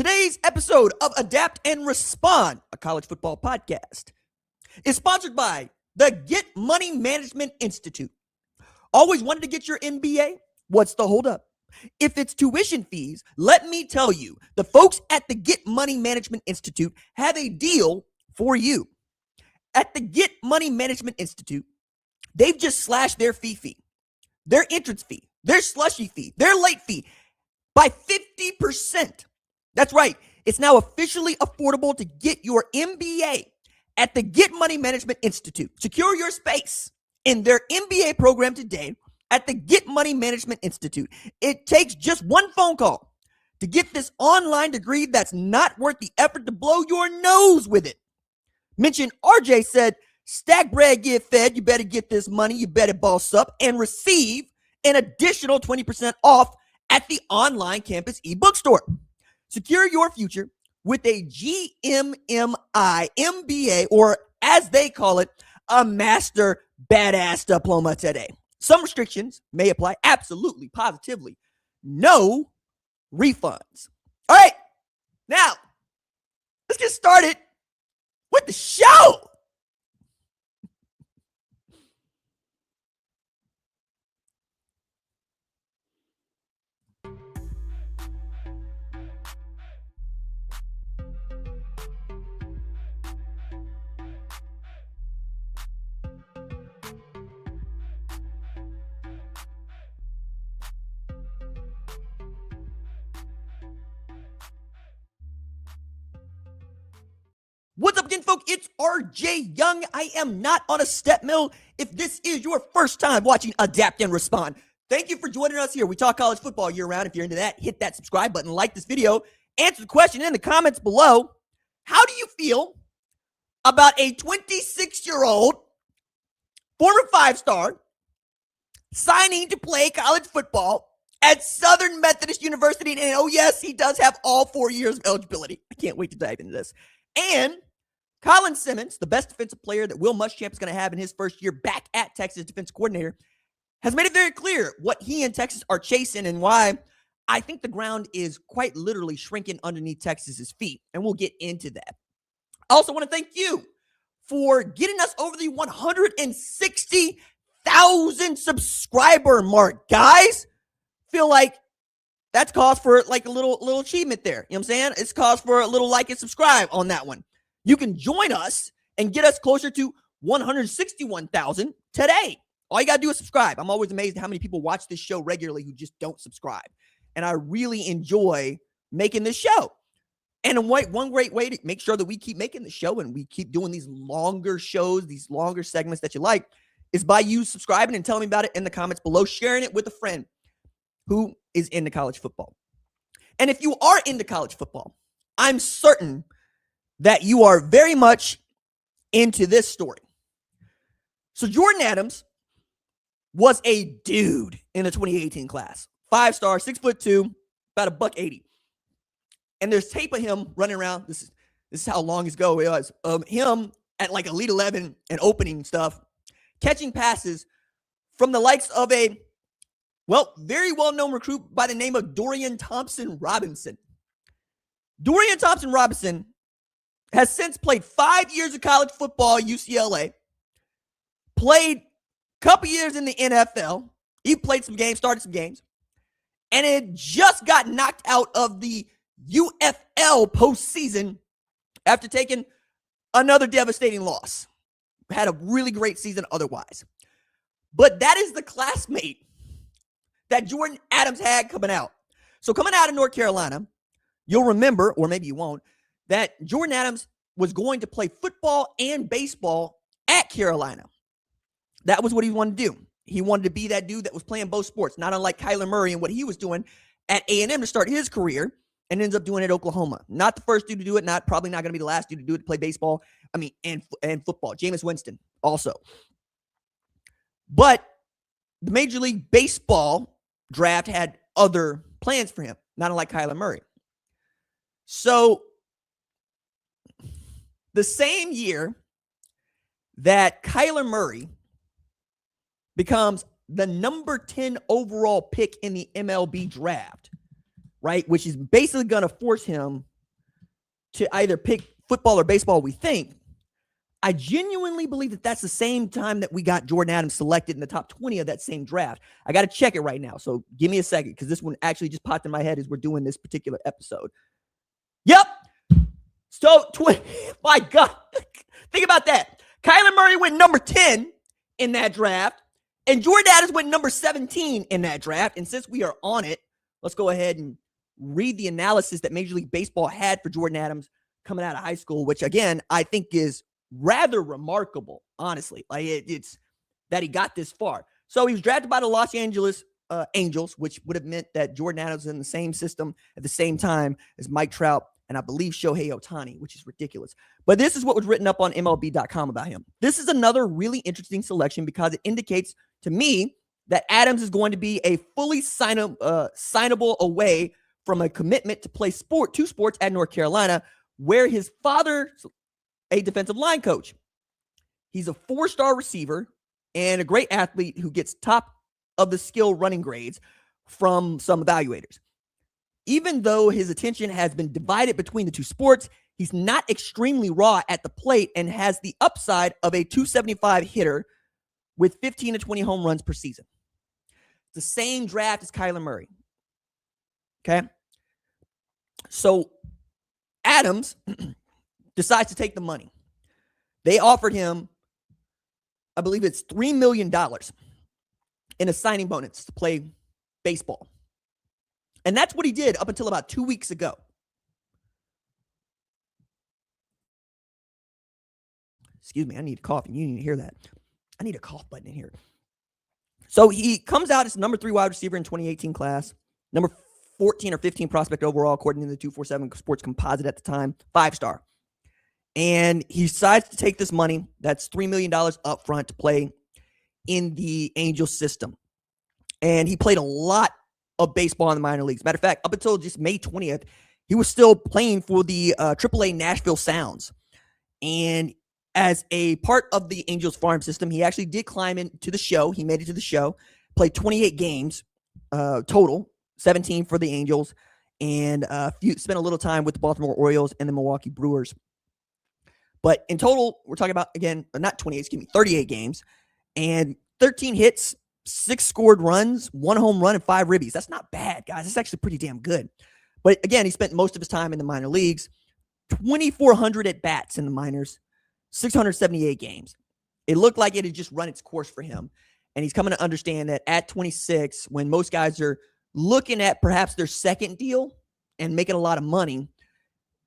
Today's episode of Adapt and Respond, a college football podcast, is sponsored by the Get Money Management Institute. Always wanted to get your MBA? What's the holdup? If it's tuition fees, let me tell you, the folks at the Get Money Management Institute have a deal for you. At the Get Money Management Institute, they've just slashed their fee, their entrance fee, their slushy fee, their late fee by 50%. That's right. It's now officially affordable to get your MBA at the Get Money Management Institute. Secure your space in their MBA program today at the Get Money Management Institute. It takes just one phone call to get this online degree that's not worth the effort to blow your nose with it. Mention RJ said, stack bread, get fed. You better get this money. You better boss up and receive an additional 20% off at the online campus ebook store. Secure your future with a GMMI MBA, or as they call it, a Master Badass Diploma today. Some restrictions may apply. Absolutely, positively. No refunds. All right, now let's get started with the show. What's up again, folks? It's RJ Young. I am not on a step mill. If this is your first time watching Adapt and Respond, thank you for joining us here. We talk college football year round. If you're into that, hit that subscribe button, like this video, answer the question in the comments below. How do you feel about a 26-year-old former five-star signing to play college football at Southern Methodist University? And oh yes, he does have all 4 years of eligibility. I can't wait to dive into this. And Colin Simmons, the best defensive player that Will Muschamp is going to have in his first year back at Texas defensive coordinator, has made it very clear what he and Texas are chasing and why I think the ground is quite literally shrinking underneath Texas's feet. And we'll get into that. I also want to thank you for getting us over the 160,000 subscriber mark. Guys, feel like that's cause for like a little achievement there. You know what I'm saying? It's cause for a little like and subscribe on that one. You can join us and get us closer to 161,000 today. All you got to do is subscribe. I'm always amazed at how many people watch this show regularly who just don't subscribe. And I really enjoy making this show. And one great way to make sure that we keep making the show and we keep doing these longer shows, these longer segments that you like, is by you subscribing and telling me about it in the comments below, sharing it with a friend who is into college football. And if you are into college football, I'm certain that you are very much into this story. So Jordyn Adams was a dude in the 2018 class. 5-star, 6'2", about $180. And there's tape of him running around. This is how long ago it was. Him at like Elite 11 and opening stuff, catching passes from the likes of a very well-known recruit by the name of Dorian Thompson-Robinson. Dorian Thompson-Robinson has since played 5 years of college football at UCLA, played a couple years in the NFL. He played some games, started some games, and it just got knocked out of the UFL postseason after taking another devastating loss. Had a really great season otherwise. But that is the classmate that Jordyn Adams had coming out. So coming out of North Carolina, you'll remember, or maybe you won't, that Jordyn Adams was going to play football and baseball at Carolina. That was what he wanted to do. He wanted to be that dude that was playing both sports, not unlike Kyler Murray and what he was doing at A&M to start his career and ends up doing it at Oklahoma. Not the first dude to do it, probably not going to be the last dude to do it, to play baseball, and football. Jameis Winston also. But the Major League Baseball draft had other plans for him, not unlike Kyler Murray. So the same year that Kyler Murray becomes the number 10 overall pick in the MLB draft, right, which is basically going to force him to either pick football or baseball, we think. I genuinely believe that that's the same time that we got Jordyn Adams selected in the top 20 of that same draft. I got to check it right now. So give me a second, because this one actually just popped in my head as we're doing this particular episode. Yep. So, my God. Think about that. Kyler Murray went number 10 in that draft, and Jordyn Adams went number 17 in that draft. And since we are on it, let's go ahead and read the analysis that Major League Baseball had for Jordyn Adams coming out of high school, which, again, I think is rather remarkable, honestly. Like it's that he got this far. So he was drafted by the Los Angeles Angels, which would have meant that Jordyn Adams was in the same system at the same time as Mike Trout and I believe Shohei Ohtani, which is ridiculous. But this is what was written up on MLB.com about him. This is another really interesting selection because it indicates to me that Adams is going to be a fully signable away from a commitment to play two sports at North Carolina, where his father, a defensive line coach. He's a 4-star receiver and a great athlete who gets top of the skill running grades from some evaluators. Even though his attention has been divided between the two sports, he's not extremely raw at the plate and has the upside of a 275 hitter with 15 to 20 home runs per season. It's the same draft as Kyler Murray. Okay? So Adams decides to take the money. They offered him, I believe it's $3 million in a signing bonus to play baseball. And that's what he did up until about 2 weeks ago. Excuse me, I need a cough, and you need to hear that. I need a cough button in here. So he comes out as number 3 wide receiver in 2018 class, number 14 or 15 prospect overall, according to the 247 Sports Composite at the time, 5-star. And he decides to take this money, that's $3 million up front, to play in the Angels system. And he played a lot of baseball in the minor leagues. Matter of fact, up until just May 20th, he was still playing for the AAA Nashville Sounds. And as a part of the Angels farm system, he actually did climb into the show. He made it to the show, played 28 games total, 17 for the Angels, and spent a little time with the Baltimore Orioles and the Milwaukee Brewers. But in total, we're talking about, again, not 28, 38 games, and 13 hits, 6 scored runs, 1 home run, and 5 ribbies. That's not bad, guys. That's actually pretty damn good. But again, he spent most of his time in the minor leagues, 2,400 at-bats in the minors, 678 games. It looked like it had just run its course for him. And he's coming to understand that at 26, when most guys are looking at perhaps their second deal and making a lot of money,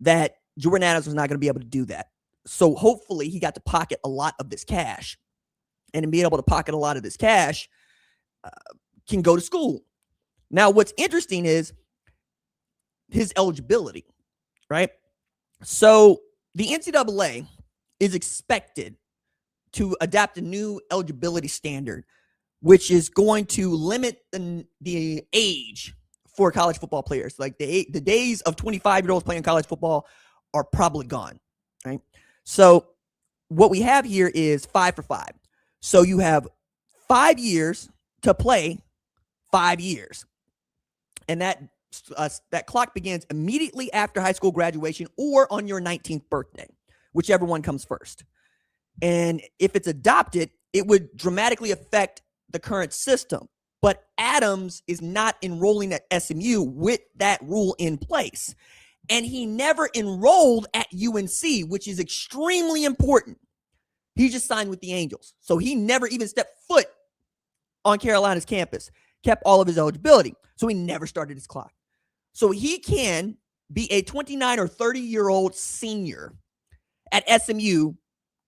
that Jordyn Adams was not going to be able to do that. So hopefully he got to pocket a lot of this cash. And in being able to pocket a lot of this cash, can go to school. Now, what's interesting is his eligibility, right? So the NCAA is expected to adapt a new eligibility standard, which is going to limit the age for college football players. Like the days of 25-year-olds playing college football are probably gone, right? So what we have here is 5 for 5. So you have 5 years to play 5 years. And that clock begins immediately after high school graduation or on your 19th birthday, whichever one comes first. And if it's adopted, it would dramatically affect the current system. But Adams is not enrolling at SMU with that rule in place. And he never enrolled at UNC, which is extremely important. He just signed with the Angels. So he never even stepped foot on Carolina's campus, kept all of his eligibility. So he never started his clock. So he can be a 29 or 30-year-old senior at SMU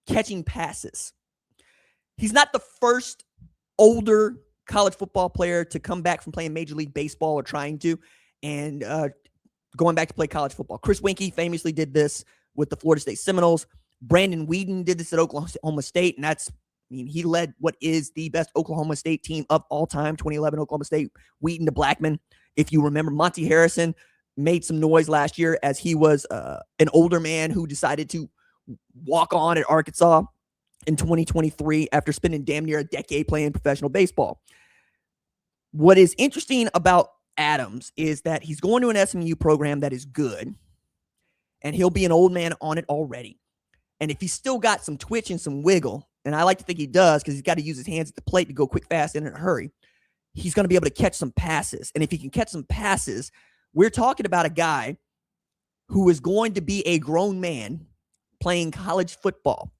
catching passes. He's not the first older college football player to come back from playing Major League Baseball or trying to, and going back to play college football. Chris Winkie famously did this with the Florida State Seminoles. Brandon Whedon did this at Oklahoma State, and he led what is the best Oklahoma State team of all time, 2011 Oklahoma State, Whedon to Blackman. If you remember, Monty Harrison made some noise last year as he was an older man who decided to walk on at Arkansas in 2023 after spending damn near a decade playing professional baseball. What is interesting about Adams is that he's going to an SMU program that is good. and he'll be an old man on it already. And if he's still got some twitch and some wiggle, and I like to think he does because he's got to use his hands at the plate to go quick, fast, and in a hurry, he's going to be able to catch some passes. And if he can catch some passes, we're talking about a guy who is going to be a grown man playing college football.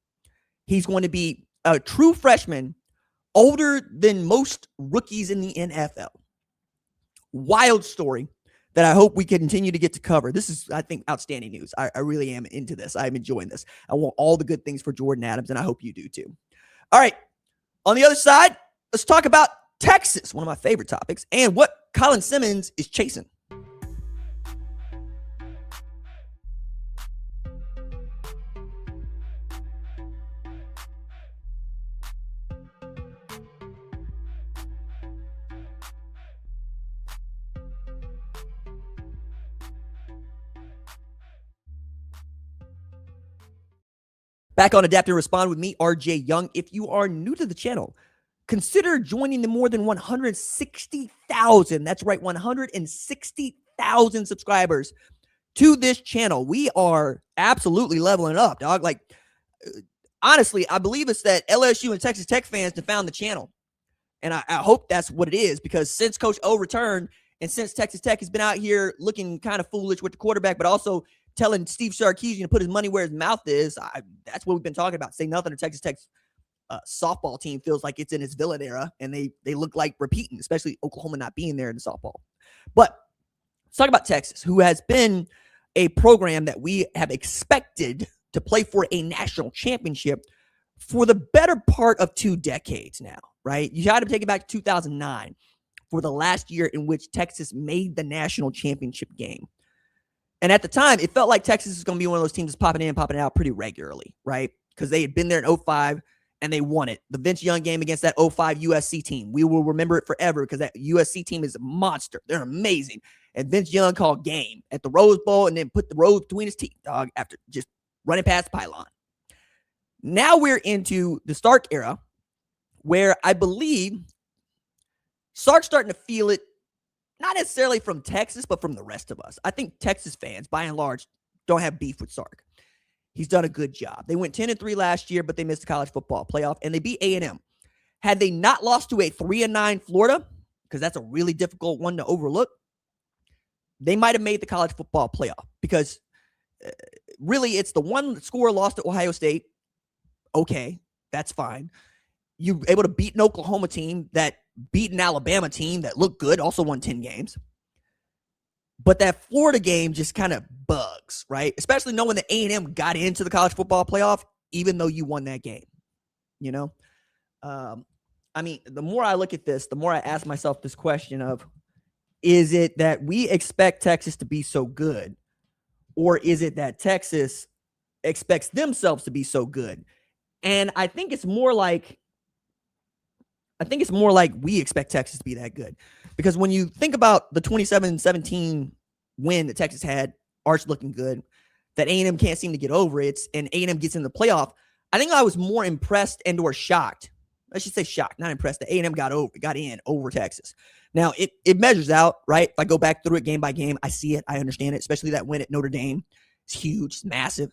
He's going to be a true freshman, older than most rookies in the NFL. Wild story that I hope we continue to get to cover. This is, I think, outstanding news. I really am into this. I'm enjoying this. I want all the good things for Jordyn Adams, and I hope you do too. All right. On the other side, let's talk about Texas, one of my favorite topics, and what Colin Simmons is chasing. Back on Adapt and Respond with me, RJ Young. If you are new to the channel, consider joining the more than 160,000, that's right, 160,000 subscribers to this channel. We are absolutely leveling up, dog. Like, honestly, I believe it's that LSU and Texas Tech fans have found the channel. And I hope that's what it is, because since Coach O returned and since Texas Tech has been out here looking kind of foolish with the quarterback, but also telling Steve Sarkisian to put his money where his mouth is, that's what we've been talking about. Say nothing to Texas Tech's softball team feels like it's in its villain era, and they look like repeating, especially Oklahoma not being there in the softball. But let's talk about Texas, who has been a program that we have expected to play for a national championship for the better part of 2 decades now, right? You got to take it back to 2009 for the last year in which Texas made the national championship game. And at the time, it felt like Texas was going to be one of those teams that's popping in and popping out pretty regularly, right? Because they had been there in 2005 and they won it. The Vince Young game against that 2005 USC team. We will remember it forever because that USC team is a monster. They're amazing. And Vince Young called game at the Rose Bowl and then put the rose between his teeth, dog, after just running past the pylon. Now we're into the Stark era, where I believe Sark's starting to feel it, not necessarily from Texas, but from the rest of us. I think Texas fans, by and large, don't have beef with Sark. He's done a good job. They went 10-3 last year, but they missed the college football playoff, and they beat A&M. Had they not lost to a 3-9 Florida, because that's a really difficult one to overlook, they might have made the college football playoff, because really it's the one score lost to Ohio State. Okay, that's fine. You're able to beat an Oklahoma team that beat an Alabama team that looked good, also won 10 games. But that Florida game just kind of bugs, right? Especially knowing that A&M got into the college football playoff, even though you won that game, you know? I mean, the more I look at this, the more I ask myself this question of, is it that we expect Texas to be so good? Or is it that Texas expects themselves to be so good? And I think it's more like we expect Texas to be that good. Because when you think about the 27-17 win that Texas had, Arch looking good, that A&M can't seem to get over it, and A&M gets in the playoff, I think I was more impressed and or shocked. I should say shocked, not impressed, that A&M got in over Texas. Now, it measures out, right? If I go back through it game by game, I see it, I understand it, especially that win at Notre Dame. It's huge, it's massive.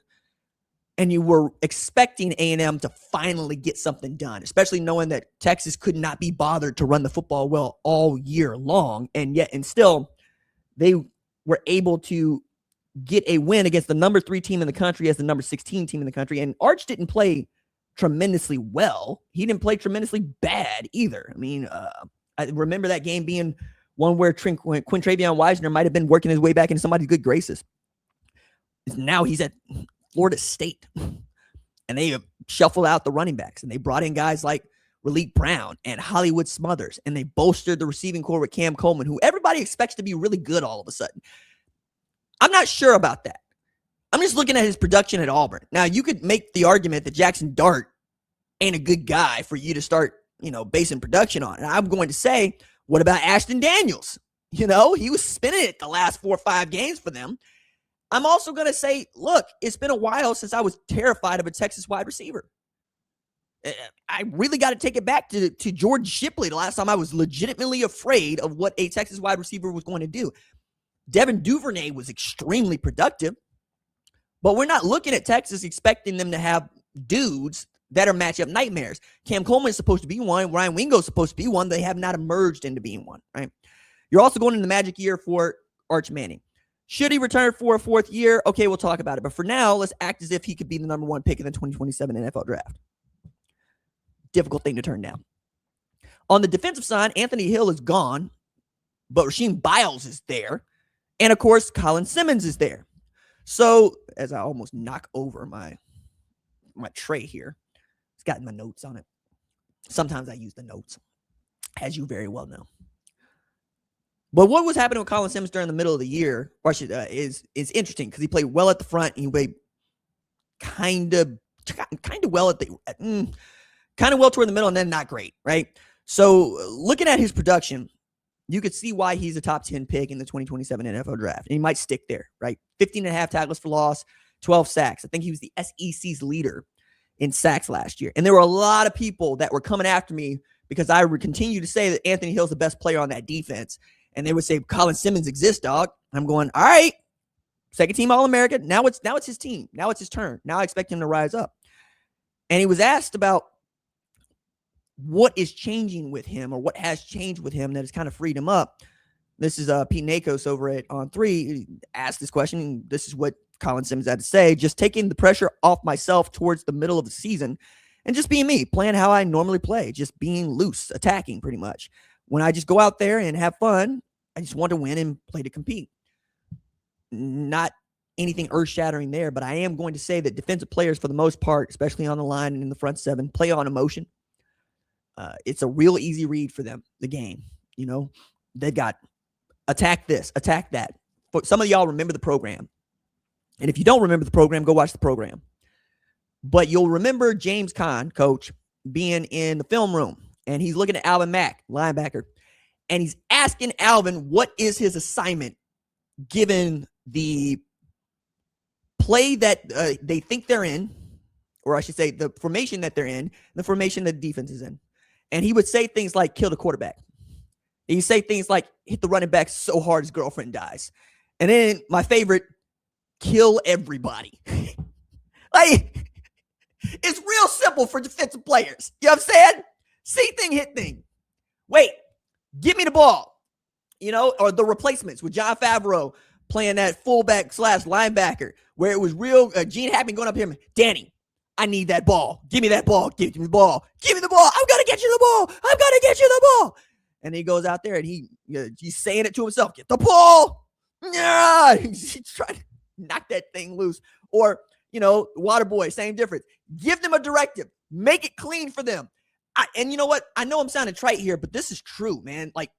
And you were expecting A&M to finally get something done, especially knowing that Texas could not be bothered to run the football well all year long. And still, they were able to get a win against the number 3 team in the country as the number 16 team in the country. And Arch didn't play tremendously well. He didn't play tremendously bad either. I mean, I remember that game being one where Quintravion Wiesner might have been working his way back into somebody's good graces. Now he's at Florida State, and they have shuffled out the running backs, and they brought in guys like Raleek Brown and Hollywood Smothers, and they bolstered the receiving core with Cam Coleman, who everybody expects to be really good all of a sudden. I'm not sure about that. I'm just looking at his production at Auburn. Now, you could make the argument that Jackson Dart ain't a good guy for you to start, basing production on. And I'm going to say, what about Ashton Daniels? He was spinning it the last 4 or 5 games for them. I'm also going to say, look, it's been a while since I was terrified of a Texas wide receiver. I really got to take it back to George Shipley the last time I was legitimately afraid of what a Texas wide receiver was going to do. Devin Duvernay was extremely productive, But we're not looking at Texas expecting them to have dudes that are matchup nightmares. Cam Coleman is supposed to be one. Ryan Wingo is supposed to be one. They have not emerged into being one, right? You're also going into the magic year for Arch Manning. Should he return for a fourth year? Okay, we'll talk about it. But for now, let's act as if he could be the number 1 pick in the 2027 NFL draft. Difficult thing to turn down. On the defensive side, Anthony Hill is gone, but Rasheem Biles is there. And, of course, Colin Simmons is there. So, as I almost knock over my tray here, it's got my notes on it. Sometimes I use the notes, as you very well know. But what was happening with Colin Simmons during the middle of the year is interesting because he played well at the front. And he played kind of well kind of well toward the middle, and then not great, right? So looking at his production, you could see why he's a top 10 pick in the 2027 NFL draft. And he might stick there, right? 15.5 tackles for loss, 12 sacks. I think he was the SEC's leader in sacks last year. And there were a lot of people that were coming after me because I would continue to say that Anthony Hill's the best player on that defense. And they would say, Colin Simmons exists, dog. I'm going, all right, second team All-American. Now it's his team. Now it's his turn. Now I expect him to rise up. And he was asked about what is changing with him or what has changed with him that has kind of freed him up. This is Pete Nakos over at On3. He asked this question. This is what Colin Simmons had to say. Just taking the pressure off myself towards the middle of the season and just being me, playing how I normally play, just being loose, attacking pretty much. When I just go out there and have fun, I just want to win and play to compete. Not anything earth-shattering there, but I am going to say that defensive players, for the most part, especially on the line and in the front seven, play on emotion. It's a real easy read for them, the game. You know, they got attack this, attack that. But some of y'all remember the program. And if you don't remember the program, go watch the program. But you'll remember James Conn, coach, being in the film room. And he's looking at Alvin Mack, linebacker. And he's asking Alvin what is his assignment given the play that they think they're in, or I should say the formation that they're in, the formation that the defense is in. And he would say things like, kill the quarterback. He'd say things like, hit the running back so hard his girlfriend dies. And then my favorite, kill everybody. Like, it's real simple for defensive players. You know what I'm saying? See thing, hit thing. Wait, give me the ball. You know, or the replacements with John Favreau playing that fullback / linebacker where it was real Gene Hackman going up here. Danny, I need that ball. Give me that ball. Give me the ball. Give me the ball. I'm going to get you the ball. I'm going to get you the ball. And he goes out there and he's saying it to himself. Get the ball. Yeah. He's trying to knock that thing loose. Or, you know, Waterboy, same difference. Give them a directive. Make it clean for them. And you know what? I know I'm sounding trite here, but this is true, man. Like,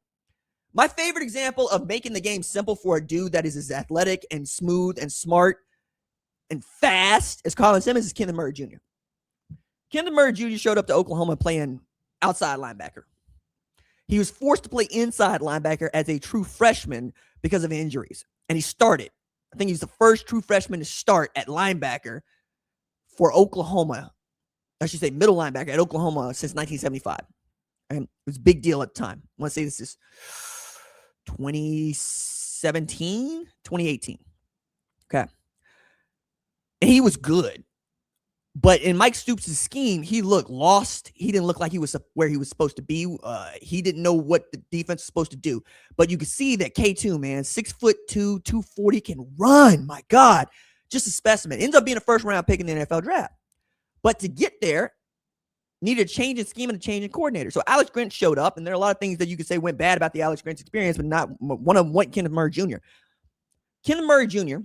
my favorite example of making the game simple for a dude that is as athletic and smooth and smart and fast as Colin Simmons is Kenneth Murray Jr. Kenneth Murray Jr. showed up to Oklahoma playing outside linebacker. He was forced to play inside linebacker as a true freshman because of injuries. And he started. I think he's the first true freshman to start at linebacker for Oklahoma. I should say middle linebacker at Oklahoma since 1975. And it was a big deal at the time. I want to say this is 2017, 2018. Okay. And he was good. But in Mike Stoops' scheme, he looked lost. He didn't look like he was where he was supposed to be. He didn't know what the defense was supposed to do. But you could see that K2, man, 6'2", 240, can run. My God. Just a specimen. Ends up being a first-round pick in the NFL draft. But to get there, needed a change in scheme and a change in coordinator. So Alex Grinch showed up, and there are a lot of things that you could say went bad about the Alex Grinch experience, but not one of them went Kenneth Murray Jr. Kenneth Murray Jr.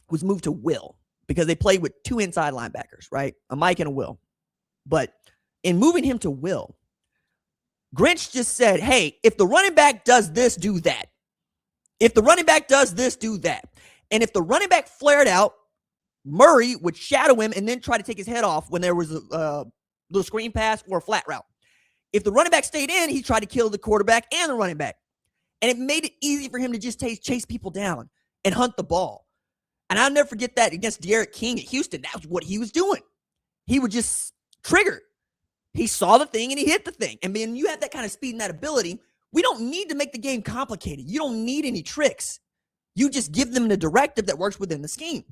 was moved to Will because they played with two inside linebackers, right? A Mike and a Will. But in moving him to Will, Grinch just said, hey, if the running back does this, do that. If the running back does this, do that. And if the running back flared out, Murray would shadow him and then try to take his head off when there was a little screen pass or a flat route. If the running back stayed in, he tried to kill the quarterback and the running back. And it made it easy for him to just chase people down and hunt the ball. And I'll never forget that against Derek King at Houston. That was what he was doing. He would just trigger. He saw the thing and he hit the thing. And when you have that kind of speed and that ability, we don't need to make the game complicated. You don't need any tricks. You just give them the directive that works within the scheme.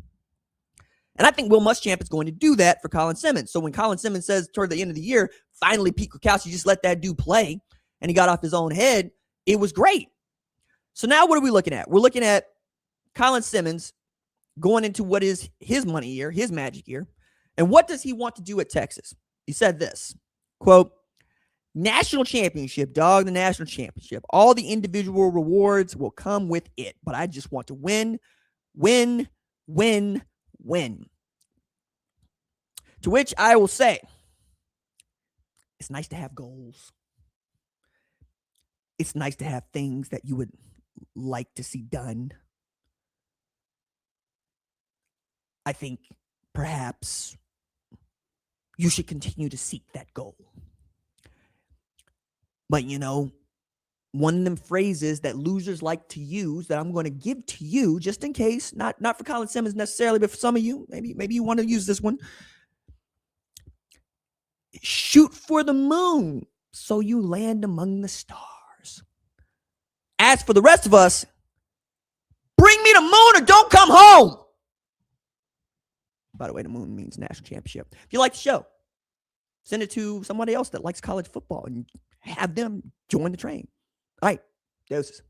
And I think Will Muschamp is going to do that for Colin Simmons. So when Colin Simmons says toward the end of the year, finally Pete Kwiatkowski just let that dude play and he got off his own head, it was great. So now what are we looking at? We're looking at Colin Simmons going into what is his money year, his magic year. And what does he want to do at Texas? He said this, quote, national championship, dog, the national championship. All the individual rewards will come with it, but I just want to win, win, win, win. To which I will say, it's nice to have goals. It's nice to have things that you would like to see done. I think perhaps you should continue to seek that goal. But, you know, one of them phrases that losers like to use that I'm going to give to you just in case, not for Colin Simmons necessarily, but for some of you, maybe you want to use this one. Shoot for the moon so you land among the stars. As for the rest of us, bring me the moon or don't come home. By the way, the moon means national championship. If you like the show, send it to somebody else that likes college football and have them join the train. All right, doses.